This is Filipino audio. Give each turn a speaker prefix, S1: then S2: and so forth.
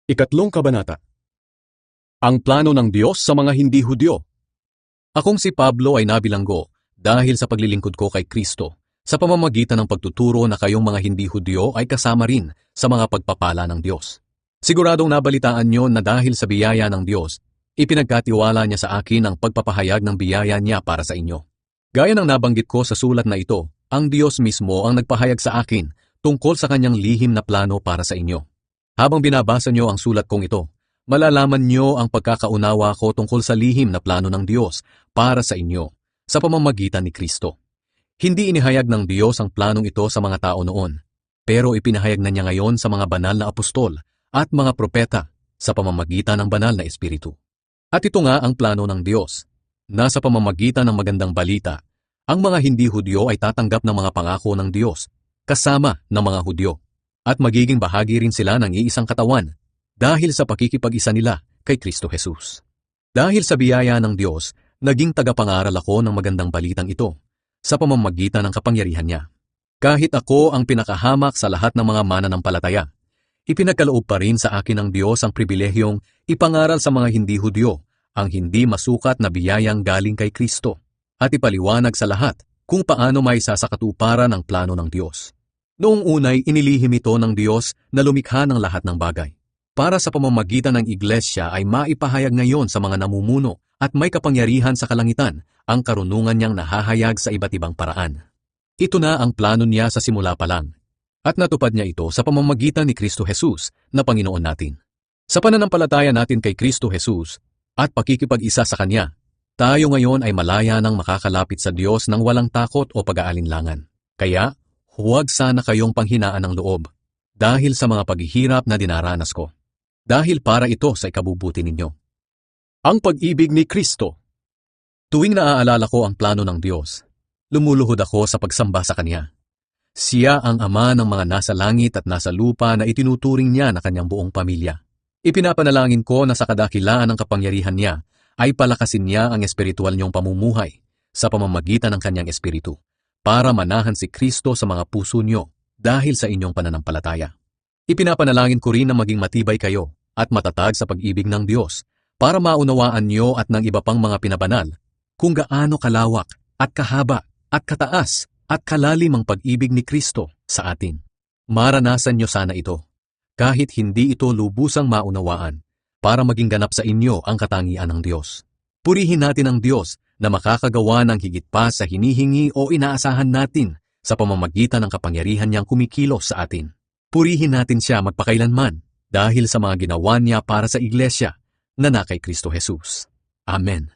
S1: Ikatlong kabanata. Ang plano ng Diyos sa mga hindi Hudyo. Akong si Pablo ay nabilanggo dahil sa paglilingkod ko kay Kristo sa pamamagitan ng pagtuturo na kayong mga hindi Hudyo ay kasama rin sa mga pagpapala ng Diyos. Siguradong nabalitaan nyo na dahil sa biyaya ng Diyos, ipinagkatiwala niya sa akin ang pagpapahayag ng biyaya niya para sa inyo. Gaya ng nabanggit ko sa sulat na ito, ang Diyos mismo ang nagpahayag sa akin tungkol sa kanyang lihim na plano para sa inyo. Habang binabasa nyo ang sulat kong ito, malalaman nyo ang pagkakaunawa ko tungkol sa lihim na plano ng Diyos para sa inyo sa pamamagitan ni Kristo. Hindi inihayag ng Diyos ang planong ito sa mga tao noon, pero ipinahayag na niya ngayon sa mga banal na apostol at mga propeta sa pamamagitan ng banal na Espiritu. At ito nga ang plano ng Diyos, na sa pamamagitan ng magandang balita, ang mga hindi Hudyo ay tatanggap ng mga pangako ng Diyos kasama ng mga Hudyo, at magiging bahagi rin sila ng iisang katawan dahil sa pakikipag-isa nila kay Kristo Jesus. Dahil sa biyaya ng Diyos, naging tagapangaral ako ng magandang balitang ito sa pamamagitan ng kapangyarihan niya. Kahit ako ang pinakahamak sa lahat ng mga mananampalataya, ipinagkaloob pa rin sa akin ng Diyos ang pribilehyong ipangaral sa mga hindi Hudyo ang hindi masukat na biyayang galing kay Kristo at ipaliwanag sa lahat kung paano may sasakatuparan ang plano ng Diyos. Noong unay inilihim ito ng Diyos na lumikha ng lahat ng bagay, para sa pamamagitan ng iglesia ay maipahayag ngayon sa mga namumuno at may kapangyarihan sa kalangitan ang karunungan niyang nahahayag sa iba't ibang paraan. Ito na ang plano niya sa simula pa lang, at natupad niya ito sa pamamagitan ni Kristo Jesus na Panginoon natin. Sa pananampalataya natin kay Kristo Jesus at pakikipag-isa sa Kanya, tayo ngayon ay malaya nang makakalapit sa Diyos ng walang takot o pag-aalinlangan. Kaya, huwag sana kayong panghinaan ng loob dahil sa mga paghihirap na dinaranas ko. Dahil para ito sa ikabubuti ninyo. Ang pag-ibig ni Kristo. Tuwing naaalala ko ang plano ng Diyos, lumuluhod ako sa pagsamba sa Kanya. Siya ang Ama ng mga nasa langit at nasa lupa na itinuturing niya na Kanyang buong pamilya. Ipinapanalangin ko na sa kadakilaan ng kapangyarihan niya ay palakasin niya ang espiritual niyong pamumuhay sa pamamagitan ng Kanyang Espiritu para manahan si Kristo sa mga puso niyo dahil sa inyong pananampalataya. Ipinapanalangin ko rin na maging matibay kayo at matatag sa pag-ibig ng Diyos para maunawaan niyo at ng iba pang mga pinabanal kung gaano kalawak at kahaba at kataas at kalalim ang pag-ibig ni Kristo sa atin. Maranasan niyo sana ito, kahit hindi ito lubusang maunawaan, para maging ganap sa inyo ang katangian ng Diyos. Purihin natin ang Diyos na makakagawa ng higit pa sa hinihingi o inaasahan natin sa pamamagitan ng kapangyarihan niyang kumikilos sa atin. Purihin natin siya magpakailanman dahil sa mga ginawa niya para sa iglesia na kay Kristo Jesus. Amen.